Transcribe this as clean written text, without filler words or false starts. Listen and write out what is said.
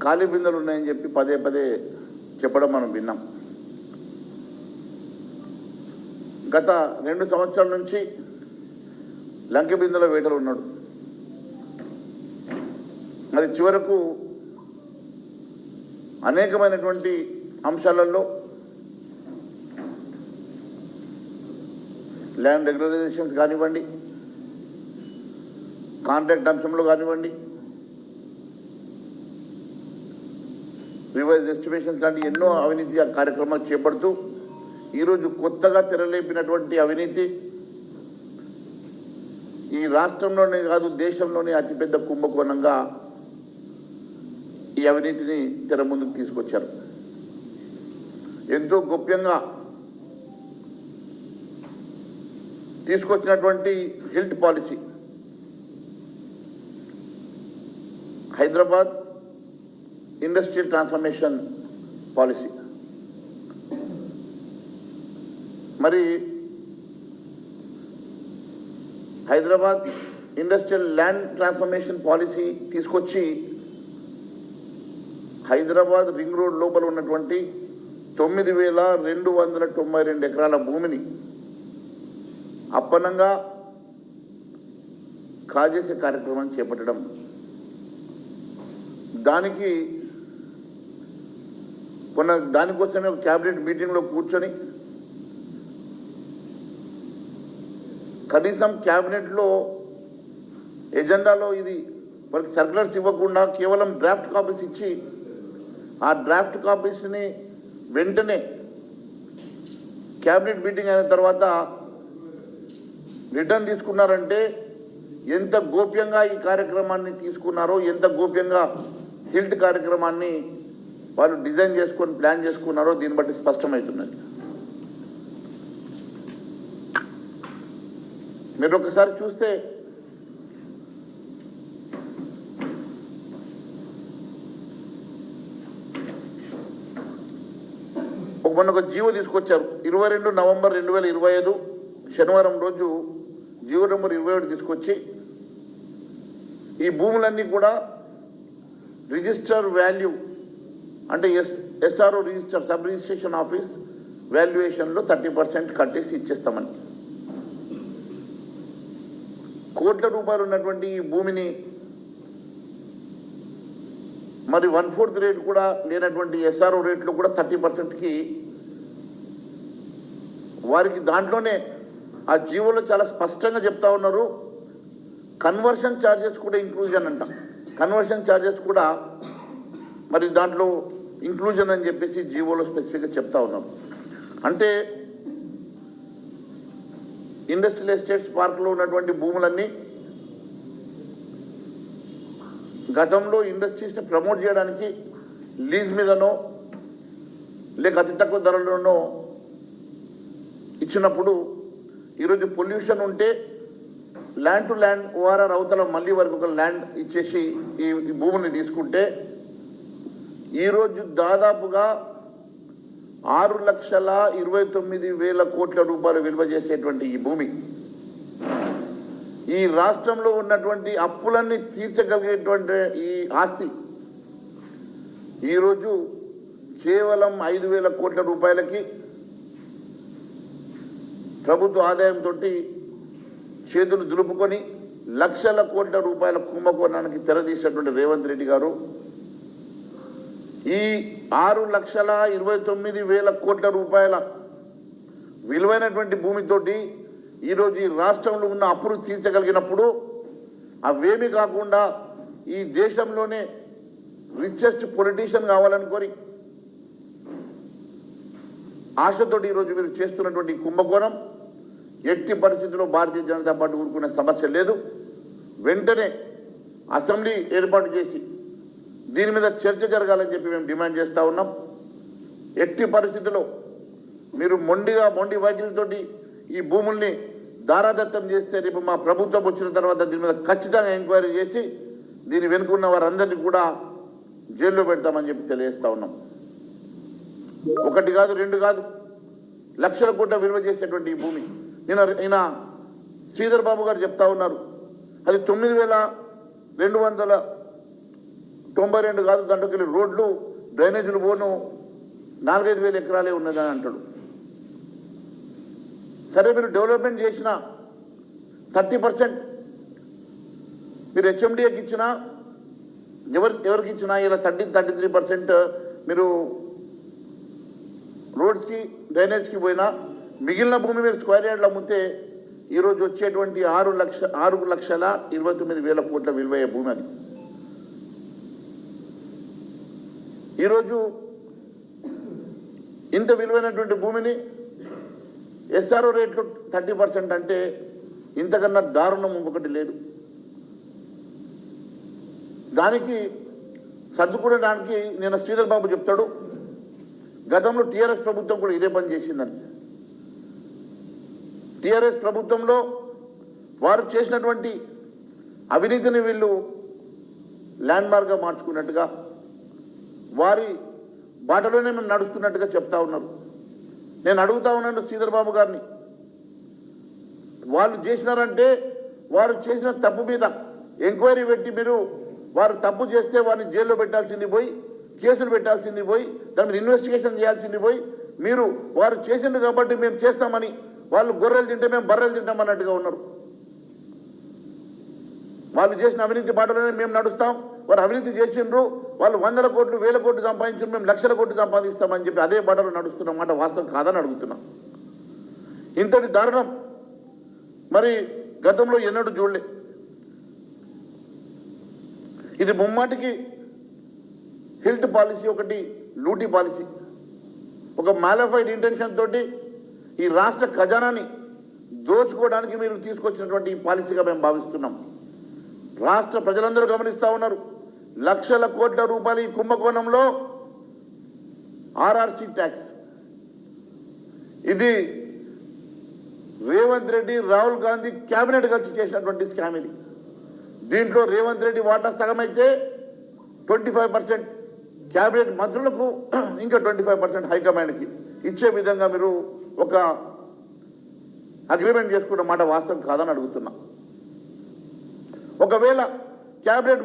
ఖాళీ బిందెలు ఉన్నాయని చెప్పి పదే పదే చెప్పడం మనం విన్నాం. గత 2 సంవత్సరాల నుంచి లంకె బిందెల వేటలు ఉన్నాడు. మరి చివరకు అనేకమైనటువంటి అంశాలలో ల్యాండ్ రెగ్యులరైజేషన్స్ కానివ్వండి, కాంట్రాక్ట్ అంశంలో కానివ్వండి, రివైజ్ ఎస్టిమేషన్స్ లాంటి ఎన్నో అవినీతి కార్యక్రమాలు చేపడుతూ ఈరోజు కొత్తగా తెరలేపినటువంటి అవినీతి ఈ రాష్ట్రంలోనే కాదు దేశంలోనే అతిపెద్ద కుంభకోణంగా ఈ అవినీతిని తెర ముందుకు తీసుకొచ్చారు. ఎంతో గోప్యంగా తీసుకొచ్చినటువంటి HILT policy, Hyderabad industrial transformation policy, మరి Hyderabad industrial land transformation policy తీసుకొచ్చి హైదరాబాద్ రింగ్ రోడ్ లోపల ఉన్నటువంటి 9,292 ఎకరాల భూమిని అప్పనంగా కాజేసే కార్యక్రమాన్ని చేపట్టడం, దానికోసమే ఒక క్యాబినెట్ మీటింగ్లో కూర్చొని కనీసం క్యాబినెట్లో ఎజెండాలో ఇది వాళ్ళకి సర్క్యులర్స్ ఇవ్వకుండా కేవలం డ్రాఫ్ట్ కాపీస్ ఇచ్చి ఆ డ్రాఫ్ట్ కాపీస్ని వెంటనే క్యాబినెట్ మీటింగ్ అయిన తర్వాత రిటర్న్ తీసుకున్నారంటే ఎంత గోప్యంగా ఈ కార్యక్రమాన్ని తీసుకున్నారో, ఎంత గోప్యంగా హిల్ట్ కార్యక్రమాన్ని వాళ్ళు డిజైన్ చేసుకొని ప్లాన్ చేసుకున్నారో దీన్ని బట్టి స్పష్టమవుతున్నది. మీరు ఒకసారి చూస్తే మొన్న ఒక జీవో తీసుకొచ్చారు. 22 నవంబర్ 2025 శనివారం రోజు జీవో నెంబర్ 27 తీసుకొచ్చి ఈ భూములన్నీ కూడా రిజిస్టర్ వాల్యూ అంటే SRO register sub registration office వాల్యుయేషన్లో 30% కట్టేసి ఇచ్చేస్తామని, కోట్ల రూపాయలు ఉన్నటువంటి ఈ భూమిని మరి 1/4 రేట్ కూడా లేనటువంటి ఎస్ఆర్ఓ రేట్లో కూడా 30%కి వారికి దాంట్లోనే ఆ జీవోలో చాలా స్పష్టంగా చెప్తా ఉన్నారు. కన్వర్షన్ ఛార్జెస్ కూడా ఇంక్లూజన్ అంట, కన్వర్షన్ ఛార్జెస్ కూడా మరి దాంట్లో ఇంక్లూజన్ అని చెప్పేసి జీవోలో స్పెసిఫిక్గా చెప్తా ఉన్నాం. అంటే ఇండస్ట్రియల్ ఎస్టేట్స్ పార్క్లో ఉన్నటువంటి భూములన్నీ గతంలో ఇండస్ట్రీస్ని ప్రమోట్ చేయడానికి లీజ్ మీదనో లేక అతి తక్కువ ధరలోనో ఇచ్చినప్పుడు ఈరోజు పొల్యూషన్ ఉంటే ల్యాండ్ టు ల్యాండ్ ఓఆర్ఆర్ అవతల మళ్ళీ వరకు ఒక ల్యాండ్ ఇచ్చేసి ఈ భూమిని తీసుకుంటే ఈరోజు దాదాపుగా 6,29,000 కోట్ల రూపాయలు విలువ చేసేటువంటి ఈ భూమి ఈ రాష్ట్రంలో ఉన్నటువంటి అప్పులన్నీ తీర్చగలిగేటువంటి ఈ ఆస్తి ఈరోజు కేవలం 5,000 కోట్ల రూపాయలకి ప్రభుత్వ ఆదాయంతో చేతులు దులుపుకొని లక్షల కోట్ల రూపాయల కుంభకోణానికి తెరదీసినటువంటి రేవంత్ రెడ్డి గారు ఈ 6,29,000 కోట్ల రూపాయల విలువైనటువంటి భూమితోటి ఈరోజు ఈ రాష్ట్రంలో ఉన్న అప్పులు తీర్చగలిగినప్పుడు అవేమీ కాకుండా ఈ దేశంలోనే రిచెస్ట్ పొలిటీషియన్ కావాలనుకొని ఆశతోటి ఈరోజు మీరు చేస్తున్నటువంటి కుంభకోణం ఎట్టి పరిస్థితుల్లో భారతీయ జనతా పార్టీ ఊరుకునే సమస్య లేదు. వెంటనే అసెంబ్లీ ఏర్పాటు చేసి దీని మీద చర్చ జరగాలని చెప్పి మేము డిమాండ్ చేస్తూ ఉన్నాం. ఎట్టి పరిస్థితుల్లో మీరు మొండి వైద్యులతోటి ఈ భూముల్ని దారాదత్తం చేస్తే రేపు మా ప్రభుత్వం వచ్చిన తర్వాత దీని మీద ఖచ్చితంగా ఎంక్వైరీ చేసి దీని వెనుకున్న వారందరినీ కూడా జైల్లో పెడతామని చెప్పి తెలియజేస్తూ ఉన్నాం. 1 కాదు 2 కాదు లక్షల కోట్ల విలువ చేసేటువంటి ఈ భూమి ఈయన శ్రీధర్ బాబు గారు చెప్తా ఉన్నారు. అది 9,200 92 కాదు, దాంట్లోకి రోడ్లు డ్రైనేజీలు పోను 4-5 వేల ఎకరాలే ఉన్నదని అంటాడు. సరే, మీరు డెవలప్మెంట్ చేసిన 30% మీరు హెచ్ఎండిఏకి ఇచ్చినా ఎవరికి ఇచ్చినా ఇలా 33% మీరు రోడ్స్కి డ్రైనేజ్కి పోయినా మిగిలిన భూమి మీరు స్క్వేర్ యార్డ్లు అమ్మితే ఈరోజు వచ్చేటువంటి 6,29,000 కోట్ల విలువయ్యే భూమి అది. ఈరోజు ఇంత విలువైనటువంటి భూమిని ఎస్ఆర్ఓ రేట్లు 30% అంటే ఇంతకన్నా దారుణం ఒకటి లేదు. దానికి సర్దుకునేదానికి నేను శ్రీధర్ బాబు చెప్తాడు, గతంలో టీఆర్ఎస్ ప్రభుత్వం కూడా ఇదే పని చేసిందని. టీఆర్ఎస్ ప్రభుత్వంలో వారు చేసినటువంటి అవినీతిని వీళ్ళు ల్యాండ్ మార్క్గా మార్చుకున్నట్టుగా, వారి బాటలోనే మేము నడుస్తున్నట్టుగా చెప్తా ఉన్నారు. నేను అడుగుతా ఉన్నాను శ్రీధర్ బాబు గారిని, వాళ్ళు చేసినారంటే వారు చేసిన తప్పు మీద ఎంక్వైరీ పెట్టి మీరు వారు తప్పు చేస్తే వారిని జైల్లో పెట్టాల్సింది పోయి, కేసులు పెట్టాల్సింది పోయి, దాని మీద ఇన్వెస్టిగేషన్ చేయాల్సింది పోయి, మీరు వారు చేసిండు కాబట్టి మేము చేస్తామని, వాళ్ళు గొర్రెలు తింటే మేము బర్రెలు తింటామన్నట్టుగా ఉన్నారు. వాళ్ళు చేసిన అవినీతి బాటలోనే మేము నడుస్తాం, వారు అవినీతి చేసిండ్రు, వాళ్ళు 100 కోట్లు 1000 కోట్లు సంపాదించారు, మేము లక్షల కోట్లు సంపాదిస్తామని చెప్పి అదే బాటలో నడుస్తున్న మాట వాస్తవం కాదని అడుగుతున్నాం. ఇంతటి దారుణం మరి గతంలో ఎన్నడూ చూడలే. ఇది ముమ్మాటికి హిల్ట్ పాలసీ, ఒకటి లూటీ పాలసీ, ఒక మాలిఫైడ్ ఇంటెన్షన్ తోటి ఈ రాష్ట్ర ఖజానాని దోచుకోవడానికి మీరు తీసుకొచ్చినటువంటి పాలసీగా మేము భావిస్తున్నాం. రాష్ట్ర ప్రజలందరూ గమనిస్తూ ఉన్నారు. లక్షల కోట్ల రూపాయలు ఈ కుంభకోణంలో ఆర్ఆర్సీ ట్యాక్స్, ఇది రేవంత్ రెడ్డి రాహుల్ గాంధీ క్యాబినెట్ కలిసి చేసినటువంటి స్కామ్ ఇది. దీంట్లో రేవంత్ రెడ్డి వాటా సగం అయితే 25% క్యాబినెట్ మంత్రులకు, ఇంకా 25% హైకమాండ్కి ఇచ్చే విధంగా మీరు ఒక అగ్రిమెంట్ చేసుకున్న మాట వాస్తవం కాదని అడుగుతున్నా. ఒకవేళ క్యాబినెట్